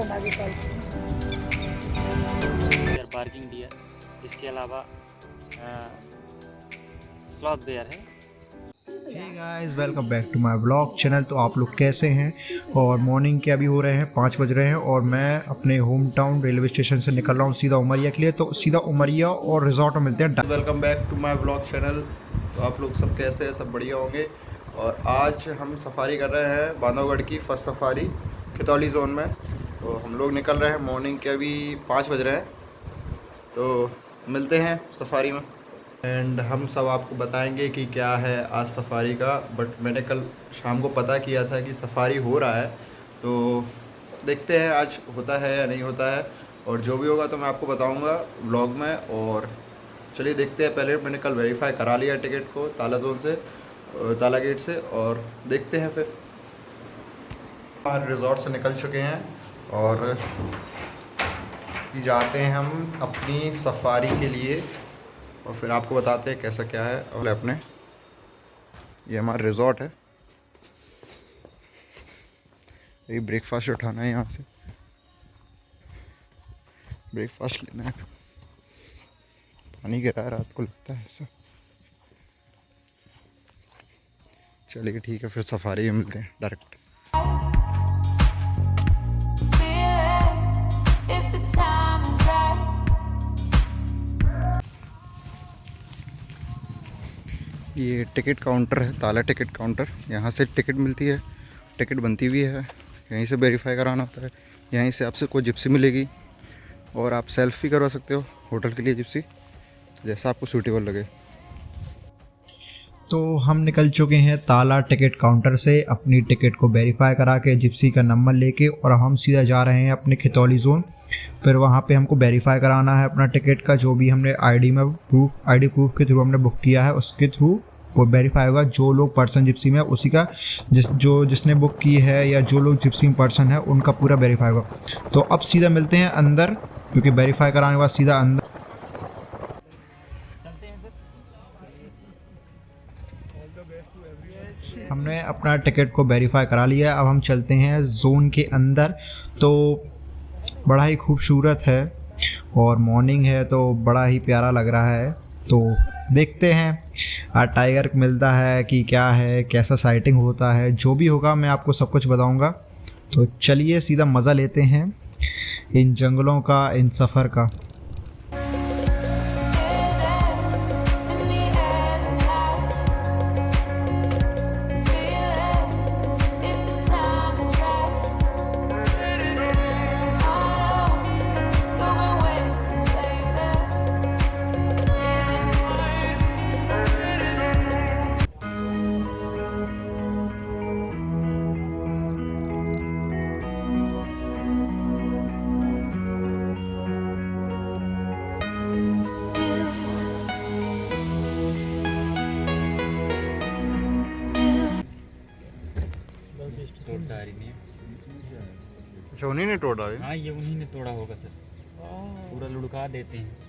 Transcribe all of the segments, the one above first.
होना अभी साल। पार्किंग डियर, इसके अलावा स्लॉथ बेयर है। Hey guys, welcome back to my blog channel. तो आप लोग कैसे हैं? और मॉर्निंग के अभी हो रहे हैं 5 बज रहे हैं और मैं अपने होम टाउन रेलवे स्टेशन से निकल रहा हूँ सीधा उमरिया के लिए। तो सीधा उमरिया और रिजॉर्ट में मिलते हैं। Welcome back to my blog channel. तो आप लोग सब कैसे हैं? सब बढ़िया होंगे। और आज हम सफारी कर रहे हैं बांधवगढ़ की फर्स्ट सफारी खितौली जोन में। तो हम लोग निकल रहे हैं मॉर्निंग के, अभी 5 बज रहे हैं। तो मिलते हैं सफारी में एंड हम सब आपको बताएंगे कि क्या है आज सफारी का। बट मैंने कल शाम को पता किया था कि सफारी हो रहा है, तो देखते हैं आज होता है या नहीं होता है। और जो भी होगा तो मैं आपको बताऊंगा व्लॉग में। और चलिए देखते हैं। पहले मैंने कल वेरीफाई करा लिया टिकट को ताला जोन से, ताला गेट से, और देखते हैं फिर। बाहर रिजॉर्ट से निकल चुके हैं और जाते हैं हम अपनी सफारी के लिए और फिर आपको बताते हैं कैसा क्या है। और अपने ये हमारा रिजॉर्ट है। ये ब्रेकफास्ट उठाना है, यहाँ से ब्रेकफास्ट लेना है। पानी गिरा है रात को, लगता है ऐसा। चलिए ठीक है, फिर सफारी में मिलते हैं डायरेक्ट। ये टिकट काउंटर है, ताला टिकट काउंटर। यहाँ से टिकट मिलती है, टिकट बनती भी है। यहीं से वेरीफाई कराना होता है। यहीं से आपसे कोई जिप्सी मिलेगी और आप सेल्फी करवा सकते हो होटल के लिए जिप्सी, जैसा आपको सूटेबल लगे। तो हम निकल चुके हैं ताला टिकट काउंटर से अपनी टिकट को वेरीफाई करा के जिप्सी का नंबर लेके, और हम सीधा जा रहे हैं अपने खितौली जोन। फिर वहाँ पे हमको वेरीफाई कराना है अपना टिकट का, जो भी हमने आईडी प्रूफ के थ्रू हमने बुक किया है उसके थ्रू वो वेरीफाई होगा। जो लोग पर्सन जिप्सी में उसी का जिसने बुक की है या जो लोग जिप्सी में पर्सन है उनका पूरा वेरीफाई होगा। तो अब सीधा मिलते हैं अंदर, क्योंकि वेरीफाई कराने के बाद सीधा अंदर हमने अपना टिकट को वेरीफाई करा लिया। अब हम चलते हैं जोन के अंदर। तो बड़ा ही खूबसूरत है और मॉर्निंग है तो बड़ा ही प्यारा लग रहा है। तो देखते हैं टाइगर मिलता है कि क्या है, कैसा साइटिंग होता है। जो भी होगा मैं आपको सब कुछ बताऊंगा। तो चलिए सीधा मज़ा लेते हैं इन जंगलों का, इन सफ़र का। अच्छा, उन्हीं ने तोड़ा है? हाँ, ये उन्हीं ने तोड़ा होगा सर, पूरा लुढ़का देते हैं।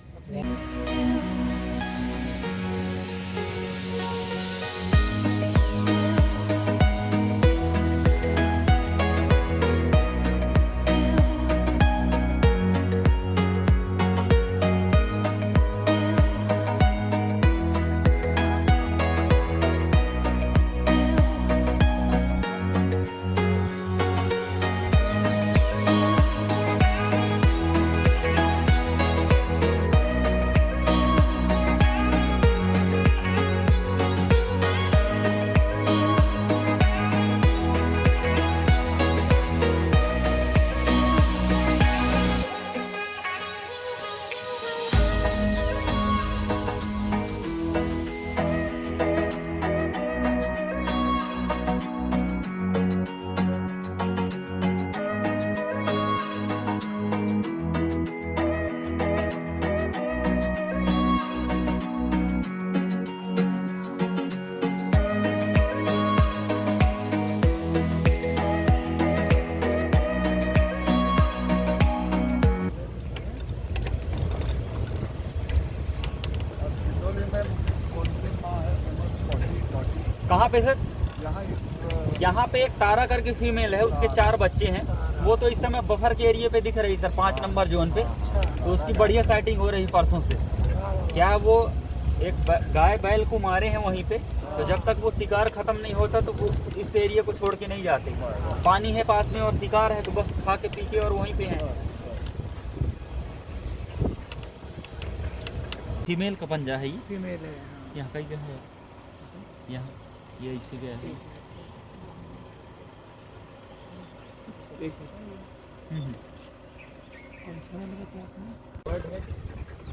कहाँ पे सर? यहाँ पे एक तारा करके फीमेल है, उसके 4 बच्चे हैं। वो तो इस समय बफर के एरिया पे दिख रही सर, 5 नंबर जोन पे। तो उसकी बढ़िया सेटिंग हो रही परसों से। क्या वो एक गाय बैल को मारे हैं वहीं पे, तो जब तक वो शिकार खत्म नहीं होता तो वो इस एरिया को छोड़ के नहीं जाते। पानी है पास में और शिकार है तो बस खा के पी के और वहीं पे है। फीमेल का पंजा है ये, फीमेल है। यहाँ कहीं गया है, यहाँ ये इसी गया है।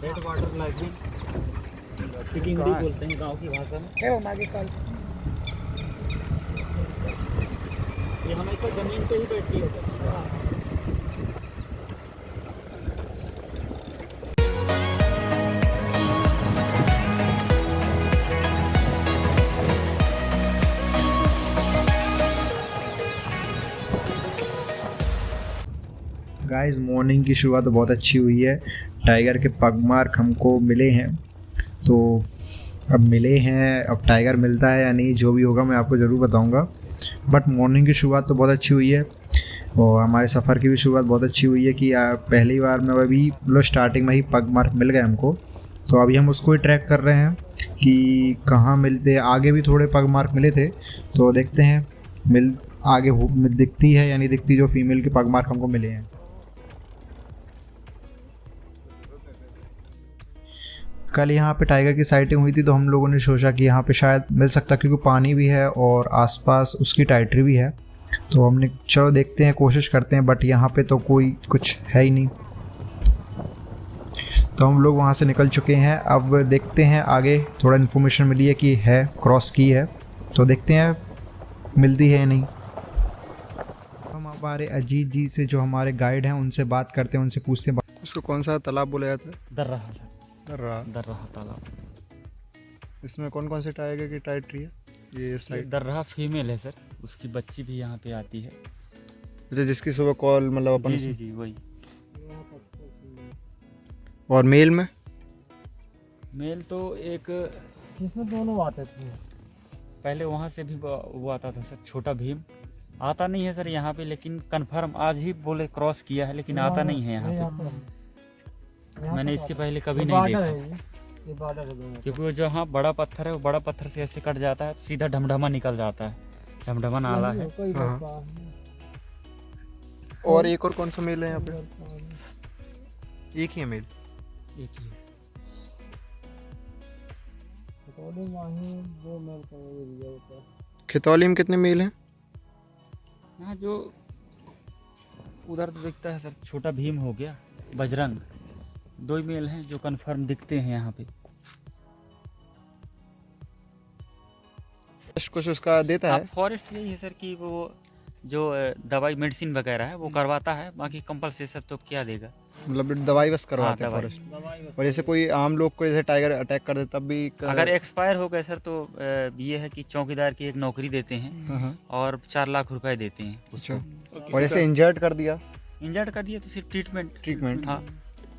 रेड वाटर लाइटिंग पिकिंग बोलते हैं गांव की भाषा में। है वो आगे कल ये हमेशा जमीन पे ही बैठती है सर। गाइस मॉर्निंग की शुरुआत बहुत अच्छी हुई है। टाइगर के पग मार्क हमको मिले हैं, तो अब मिले हैं, अब टाइगर मिलता है या नहीं जो भी होगा मैं आपको ज़रूर बताऊंगा। बट मॉर्निंग की शुरुआत तो बहुत अच्छी हुई है और हमारे सफ़र की भी शुरुआत बहुत अच्छी हुई है कि पहली बार में अभी मतलब स्टार्टिंग में ही पग मार्क मिल गए हमको। तो अभी हम उसको ही ट्रैक कर रहे हैं कि कहाँ मिलते। आगे भी थोड़े पग मार्क मिले थे, तो देखते हैं आगे दिखती है या नहीं दिखती जो फीमेल के पग मार्क हमको मिले हैं। कल यहाँ पे टाइगर की साइटिंग हुई थी, तो हम लोगों ने सोचा कि यहाँ पे शायद मिल सकता, क्योंकि पानी भी है और आसपास उसकी टाइटरी भी है। तो हमने चलो देखते हैं, कोशिश करते हैं, बट यहाँ पे तो कोई कुछ है ही नहीं। तो हम लोग वहाँ से निकल चुके हैं। अब देखते हैं आगे, थोड़ा इन्फॉर्मेशन मिली है कि है क्रॉस की है, तो देखते हैं मिलती है या नहीं। हम हमारे अजीत जी से जो हमारे गाइड हैं उनसे बात करते हैं, उनसे पूछते हैं। इसको कौन सा तालाब बोला जाता है? दर्राह तालाब। इसमें कौन कौन से टाइगर की टाइटरी है? ये साइड दर्राह फीमेल है सर, उसकी बच्ची भी यहाँ पे आती है। अच्छा, जिसकी सुबह कॉल मतलब अपन जी वही। और मेल में? मेल तो एक इसमें दोनों आते थे। पहले वहाँ से भी वो आता था सर, छोटा भीम आता नहीं है सर यहाँ पे, लेकिन कंफर्म आज ही बोले क्रॉस किया है, लेकिन आता नहीं है यहाँ पे। मैंने इसके पहले कभी नहीं देखा, ये बॉर्डर है दोनों। क्योंकि वो जो हाँ बड़ा पत्थर है, वो बड़ा पत्थर से ऐसे कट जाता है, सीधा ढमढमा निकल जाता है। ढमढमा नाला है। और एक और कौन सा मेल है यहाँ पे? एक ही है मेल? एक ही है। खितौली में कितने मेल हैं? हाँ जो उधर तो दिखता है सर, छोटा भीम हो गया, बजरंग, 2 ही मेल हैं जो कंफर्म दिखते हैं यहाँ पे। कुछ उसका देता है? फॉरेस्ट यही है सर कि वो जो दवाई मेडिसिन वगैरह है वो करवाता है, बाकी कंपलसेशन तो क्या देगा। मतलब दवाई बस करवाते हैं हाँ, फॉरेस्ट। और जैसे कोई आम लोग को जैसे टाइगर अटैक कर दे तब भी अगर एक्सपायर हो गए सर तो ये है कि चौकीदार की एक नौकरी देते हैं और 4 लाख रुपए देते हैं उसको। और जैसे इंजर्ड कर दिया? इंजर्ड कर दिया तो सिर्फ ट्रीटमेंट। हाँ,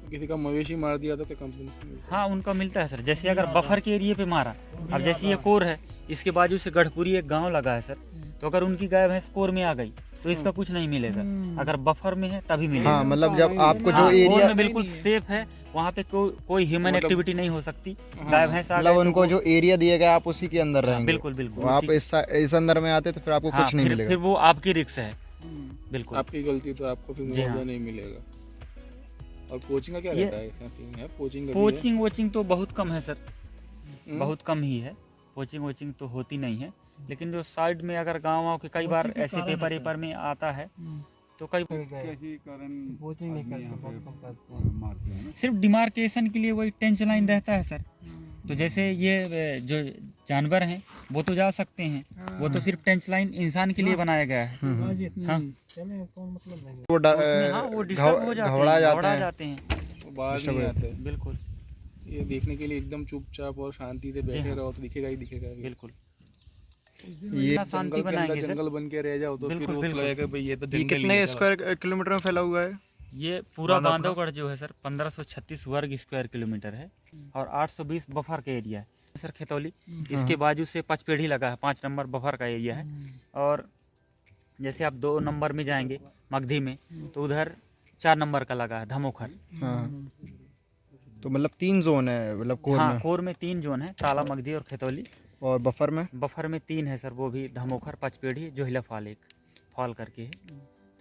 किसी का मवेशी मार दिया तो क्या कंपनी? हाँ उनका मिलता है सर। जैसे अगर बफर के एरिया पे मारा, अब जैसे ये कोर है, इसके बाजू से गढ़पुरी एक गांव लगा है सर, तो अगर उनकी गाय भैंस कोर में आ गई तो इसका कुछ नहीं मिलेगा। अगर बफर में है तभी मिलेगा। हाँ, मतलब जब आपको जो कोर एरिया में बिल्कुल सेफ है, वहाँ पे कोई ह्यूमन एक्टिविटी नहीं हो सकती। गाय भैंस आ मतलब गए उनको जो एरिया दिया गया आप उसी के अंदर रहेंगे। बिल्कुल आप इस अंदर में आते तो फिर आपको कुछ नहीं मिलेगा। फिर वो आपकी रिस्क है। बिल्कुल आपकी गलती तो आपको फिर मुआवजा नहीं मिलेगा। और कोचिंग का क्या रहता है? क्या सीन है कोचिंग तो बहुत कम है सर, बहुत कम ही है। कोचिंग तो होती नहीं है, लेकिन जो साइड में अगर गाँव के कई बार ऐसे पेपर में आता है तो कई सिर्फ डिमार्केशन के लिए वही टेंच लाइन रहता है सर। तो जैसे ये जो जानवर हैं वो तो जा सकते हैं, वो तो सिर्फ टेंच लाइन इंसान के लिए बनाया गया है। हाँ, वो डिस्टर्ब हो जाते हैं, वो बाहर नहीं आते। बिल्कुल। ये देखने के लिए एकदम चुपचाप और शांति से बैठे रहो तो दिखेगा ही दिखेगा। बिल्कुल, ये शांति बनाएंगे सर। जंगल बन के रह जाओ तो फिर उसको लगेगा भाई ये तो ये जंगल कितने स्क्वायर किलोमीटर में फैला हुआ है? ये पूरा बांधवगढ़ जो है सर 1536 वर्ग स्क्वायर किलोमीटर है और 820 बफर का एरिया है सर। खितौली इसके बाजू से पचपेढ़ी लगा है, 5 नंबर बफर का एरिया है। और जैसे आप 2 नंबर में जाएंगे, मगधी में, तो उधर 4 नंबर का लगा है धमोखर। हाँ, तो मतलब 3 जोन है मतलब कोर हाँ, में। कोर में 3 जोन है, ताला, मगधी और खैतौली। और बफर में? बफर में 3 है सर, वो भी धमोखर, पचपेड़ी, जोहिला फॉल, एक फॉल करके है।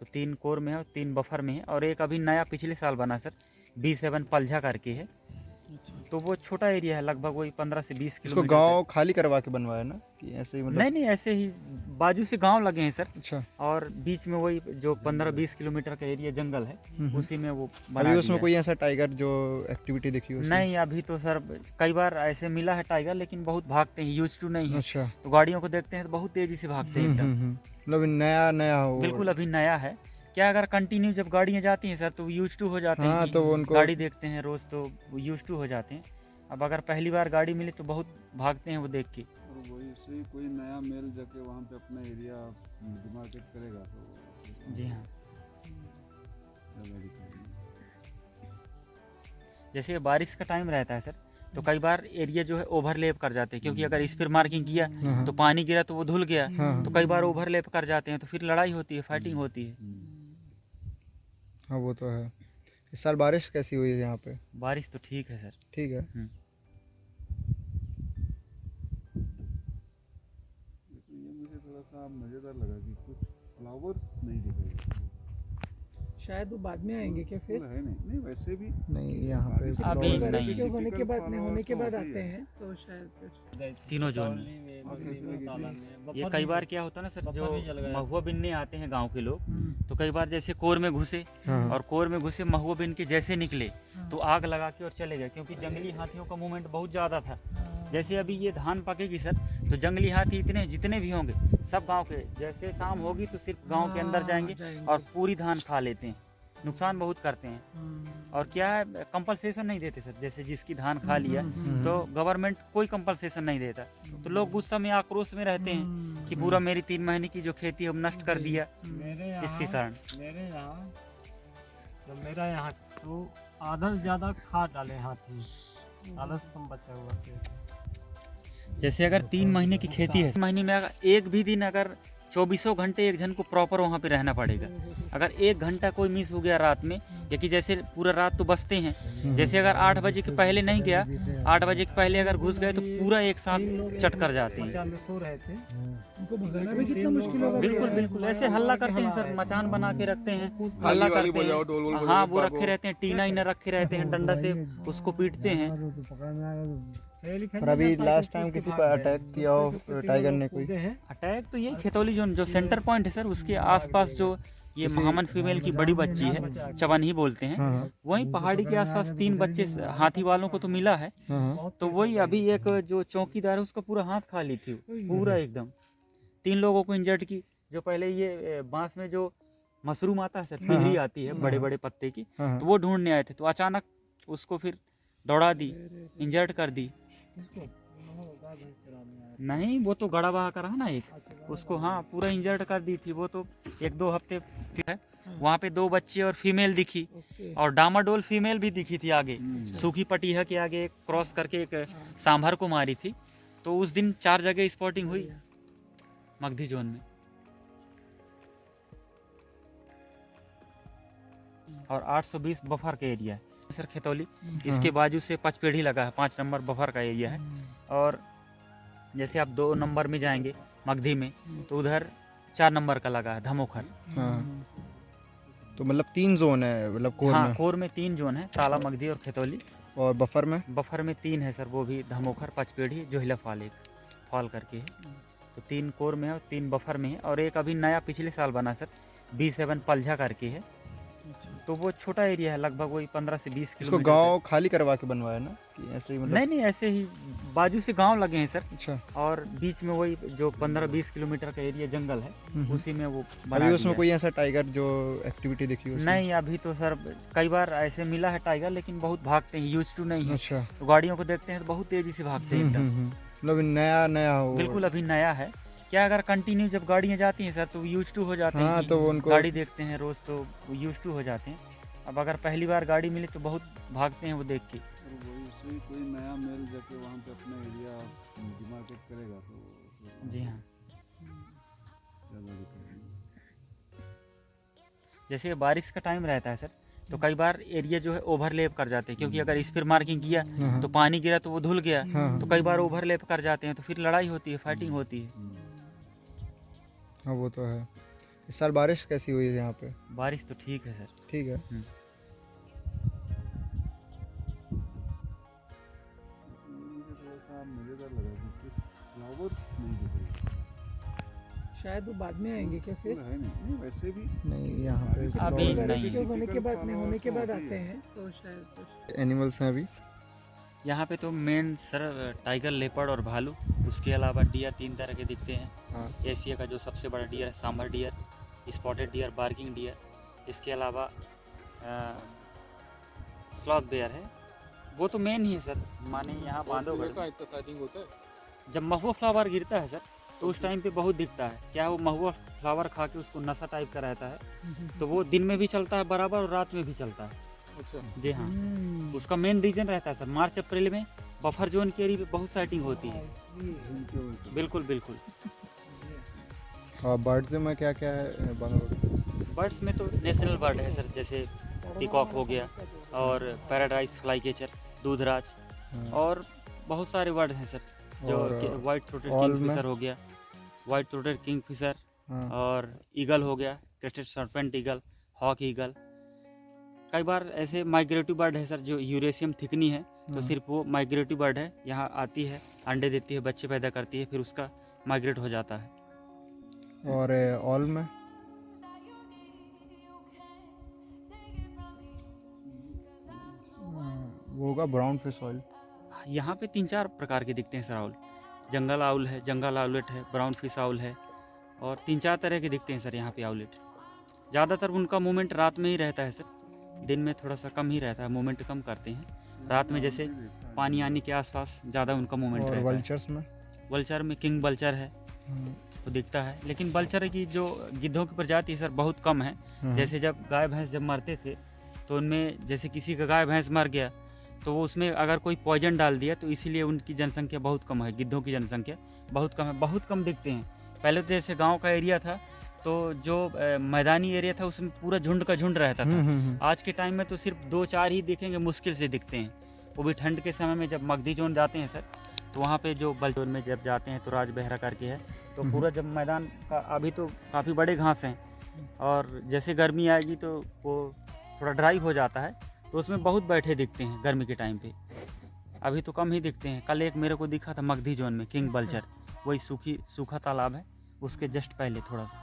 तो 3 कोर में है और 3 बफर में है, और एक अभी नया पिछले साल बना सर, B7 पलझा करके है। तो वो छोटा एरिया है, लगभग वही 15 से 20 इसको किलोमीटर। गांव खाली करवा के बनवाया ना कि ऐसे ही मतलब? नहीं नहीं, ऐसे ही बाजू से गांव लगे हैं सर, अच्छा। और बीच में वही जो 15-20 किलोमीटर का एरिया जंगल है, उसी में वो बना अभी उसमें दिया है। कोई ऐसा टाइगर जो एक्टिविटी देखी हो उसमें? नहीं, अभी तो सर कई बार ऐसे मिला है टाइगर, लेकिन बहुत भागते हैं, यूज टू नहीं है। अच्छा। तो गाड़ियों को देखते हैं तो बहुत तेजी से भागते हैं एकदम। मतलब नया नया हो? बिल्कुल अभी नया है। क्या अगर कंटिन्यू जब गाड़ियाँ जाती हैं सर तो यूज टू हो जाते हैं। हाँ, कि तो वो उनको गाड़ी देखते हैं रोज, तो यूज टू हो जाते हैं। अब अगर पहली बार गाड़ी मिले तो बहुत भागते हैं वो देख के। और वही से कोई नया मेल जाके वहाँ पे अपना एरिया डिमार्केट करेगा तो जी हाँ, ज़्यादा दिक्कत नहीं। जैसे बारिश का टाइम रहता है सर, तो कई बार एरिया जो है ओवरलैप कर जाते हैं, क्योंकि अगर स्पीड मार्किंग किया तो पानी गिरा तो वो धुल गया, तो कई बार ओवरलैप कर जाते हैं, तो फिर लड़ाई होती है, फाइटिंग होती है। हाँ, वो तो है। इस साल बारिश कैसी हुई है यहाँ पे? बारिश तो ठीक है सर। ठीक है। लेकिन ये मुझे थोड़ा सा मज़ेदार लगा कि कुछ फ्लावर्स नहीं दिखे। शायद वो बाद में आएंगे क्या फिर? फूल है नहीं वैसे भी नहीं, यहाँ पे अभी flowers- नहीं। के होने के बाद Typical होने के बाद flowers आते होती है। हैं तो शायद फिर तीनों जोन में। ये कई बार क्या होता है ना सर, जो महुआ बिनने आते हैं गांव के लोग, तो कई बार जैसे कोर में घुसे, हाँ। और कोर में घुसे महुआ बिन के जैसे निकले तो आग लगा के और चले गए, क्योंकि जंगली हाथियों का मूवमेंट बहुत ज़्यादा था। जैसे अभी ये धान पकेगी सर, तो जंगली हाथी इतने जितने भी होंगे सब गांव के, जैसे शाम होगी तो सिर्फ गांव के अंदर जाएंगे और पूरी धान खा लेते हैं, नुकसान बहुत करते हैं। और क्या है, कंपलसेशन नहीं देते सर, जैसे जिसकी धान खा लिया तो गवर्नमेंट कोई कंपलसेशन नहीं देता, तो लोग गुस्सा में आक्रोश में रहते हैं कि पूरा मेरी 3 महीने की जो खेती है वो नष्ट कर दिया इसके कारण। मेरा यहाँ तो आधा से ज़्यादा खाद डाले हाथी, आधा से कम बचा हुआ है। जैसे अगर 3 महीने की खेती है, 3 महीने में अगर एक भी दिन अगर 24 घंटे एक जन को प्रॉपर वहाँ पे रहना पड़ेगा। अगर 1 घंटा कोई मिस हो गया रात में, क्योंकि जैसे पूरा रात तो बसते हैं, जैसे अगर 8 बजे के पहले नहीं गया, 8 बजे के पहले अगर घुस गए तो पूरा एक साथ चट कर जाते हैं। सो रहे थे, उनको भगाना भी कितना मुश्किल होगा। बिल्कुल बिल्कुल, ऐसे हल्ला करते हैं सर, मचान बना के रखते हैं, हल्ला वाली करते बजाओ, ढोल वोल हैं। बजाओ, हाँ, वो भागो। रखे रहते हैं, टीना ईना रखे रहते हैं, डंडा से उसको पीटते हैं। पर अभी लास्ट टाइम किसी पर अटैक किया हो टाइगर ने कोई? अटैक तो यही खैतौली जोन जो सेंटर पॉइंट है सर, उसके आसपास जो ये महामन फीमेल की बड़ी बच्ची है, चवन ही बोलते हैं, हाँ। वहीं पहाड़ी के आसपास 3 बच्चे हाथी वालों को तो मिला है। हाँ। तो वही अभी एक जो चौकीदार है उसका पूरा हाथ खाली थी, पूरा एकदम। 3 लोगों को इंजर्ड की। जो पहले ये बांस में जो मशरूम आता है सर, तिहरी आती है बड़े बड़े पत्ते की, हाँ। तो वो ढूंढने आए थे, तो अचानक उसको फिर दौड़ा दी, इंजर्ड कर दी। नहीं, वो तो गड़ा बहा कर रहा ना एक, उसको हाँ पूरा इंजर्ड कर दी थी। वो तो 1-2 हफ्ते है। वहाँ पे 2 बच्चे और फीमेल दिखी, और डामाडोल फीमेल भी दिखी थी आगे, सूखी पटीहा के आगे क्रॉस करके एक सांभर को मारी थी। तो उस दिन 4 जगह स्पॉटिंग हुई मगधी जोन में। और 820 बफर का एरिया है सर खैतौली, इसके बाजू से पचपेड़ी लगा है, 5 नंबर बफर का एरिया है। और जैसे आप 2 नंबर में जाएंगे मगधी में, तो उधर 4 नंबर का लगा है धमोखर। हाँ, तो मतलब 3 जोन है मतलब कोर हाँ, में? कोर में 3 जोन है, ताला, मगधी और खैतौली। और बफर में? बफर में 3 है सर, वो भी धमोखर, पचपेड़ी, जोहिला फॉल, एक फॉल करके है। तो 3 कोर में है और 3 बफर में है, और एक अभी नया पिछले साल बना सर, B7 पलझा करके है। तो वो छोटा एरिया है, लगभग वही 15 से 20 इसको किलोमीटर। गांव खाली करवा के बनवाया ना कि ऐसे ही मतलब? नहीं नहीं, ऐसे ही बाजू से गांव लगे हैं सर, अच्छा। और बीच में वही जो 15-20 किलोमीटर का एरिया जंगल है, उसी में वो बना अभी उसमें दिया कोई ऐसा टाइगर जो एक्टिविटी देखी हो है। उसमें? नहीं, अभी तो सर कई बार ऐसे मिला है टाइगर, लेकिन बहुत भागते हैं, यूज टू नहीं है। अच्छा। तो गाड़ियों को देखते हैं तो बहुत तेजी से भागते हैं एकदम। मतलब नया नया हो? बिल्कुल अभी नया है। क्या अगर कंटिन्यू जब गाड़ियाँ जाती हैं सर तो यूज टू हो जाते हैं। हाँ, कि तो वो उनको गाड़ी देखते हैं रोज तो यूज टू हो जाते हैं। अब अगर पहली बार गाड़ी मिले तो बहुत भागते हैं वो देख के। और वही से कोई नया मेल जाके वहाँ पे अपना एरिया डिमार्केट करेगा तो जी हाँ, ज़्यादा दिक्कत नहीं। जैसे बारिश का टाइम रहता है सर, तो कई बार एरिया जो है ओवरलैप कर जाते हैं, क्योंकि अगर स्पीड मार्किंग किया तो पानी गिरा तो वो धुल गया, तो कई बार ओवरलैप कर जाते हैं, तो फिर लड़ाई होती है, फाइटिंग होती है। हाँ वो तो है। इस साल बारिश कैसी हुई है यहाँ पे? बारिश तो ठीक है सर। ठीक है। थोड़ा सा मज़ेदार लगा क्योंकि फ्लावर नहीं दिख रही। शायद वो बाद में आएंगे क्या फिर? है नहीं वैसे भी नहीं यहाँ पे अभी बारिश नहीं। के होने के बाद नहीं, होने के बाद आते हैं तो शायद कुछ एनिमल्स हैं अभी। यहाँ पे तो मेन सर टाइगर, लेपर्ड और भालू, उसके अलावा डियर 3 तरह के दिखते हैं। हाँ। एशिया का जो सबसे बड़ा डियर है sambar deer, spotted deer, barking deer. इसके अलावा स्लॉथ बेयर है, वो तो मेन ही है सर। माने यहाँ बांधोगढ़ का इतना साइटिंग होता है। जब महुआ फ्लावर गिरता है सर, तो उस टाइम पे बहुत दिखता है। क्या वो महुआ फ्लावर खा के उसको नशा टाइप का रहता है, तो वो दिन में भी चलता है बराबर और रात में भी चलता है। अच्छा, जी हाँ, उसका मेन रीजन रहता है सर, मार्च अप्रैल में बफर जोन के एरिया पे बहुत साइटिंग होती है। बिल्कुल बिल्कुल। और बर्ड्स में क्या क्या है बांधवगढ़? बर्ड्स में तो नेशनल बर्ड है सर, जैसे पीकॉक हो गया और पैराडाइज फ्लाई कैचर, दूधराज, और बहुत सारे बर्ड हैं सर, जो और वाइट थ्रोटेड ऑल किंगफिशर हो गया, वाइट थ्रोटेड किंगफिशर, हाँ। और ईगल हो गया, crested serpent eagle, hawk eagle. कई बार ऐसे माइग्रेटिव बर्ड है सर, जो यूरेशियम थिकनी है, तो सिर्फ वो माइग्रेटिव बर्ड है, यहाँ आती है, अंडे देती है, बच्चे पैदा करती है, फिर उसका माइग्रेट हो जाता है। और ऑल में वो होगा ब्राउन फिश ऑयल। यहाँ पे 3-4 प्रकार के दिखते हैं सर आउल। जंगल आउल है, जंगल आउलेट है, ब्राउन फिश आउल है, और 3-4 तरह के दिखते हैं सर यहाँ पे आउलेट। ज़्यादातर उनका मूवमेंट रात में ही रहता है सर, दिन में थोड़ा सा कम ही रहता है, मूवमेंट कम करते हैं। रात में जैसे पानी आने के आसपास ज़्यादा उनका मूवमेंट और रहता है। वल्चर्स में वल्चर में किंग वल्चर है, वो दिखता है, लेकिन वल्चर की जो गिद्धों की प्रजाति है सर बहुत कम है। जैसे जब गाय भैंस जब मरते थे, तो उनमें जैसे किसी का गाय भैंस मर गया, तो वो उसमें अगर कोई पॉइजन डाल दिया, तो इसीलिए उनकी जनसंख्या बहुत कम है, गिद्धों की जनसंख्या बहुत कम है, बहुत कम दिखते हैं। पहले तो जैसे गांव का एरिया था, तो जो मैदानी एरिया था उसमें पूरा झुंड का झुंड रहता था। आज के टाइम में तो सिर्फ 2-4 ही दिखेंगे, मुश्किल से दिखते हैं, वो भी ठंड के समय में। जब मगधी जोन जाते हैं सर, तो वहाँ पे जो बल जोन में जब जाते हैं, तो राज बहरा करके है, तो पूरा जब मैदान का अभी तो काफ़ी बड़े घास हैं, और जैसे गर्मी आएगी तो वो थोड़ा ड्राई हो जाता है, तो उसमें बहुत बैठे दिखते हैं गर्मी के टाइम पे। अभी तो कम ही दिखते हैं। कल एक मेरे को दिखा था मगधी जोन में, किंग वल्चर, वही सूखा तालाब है, उसके जस्ट पहले थोड़ा सा।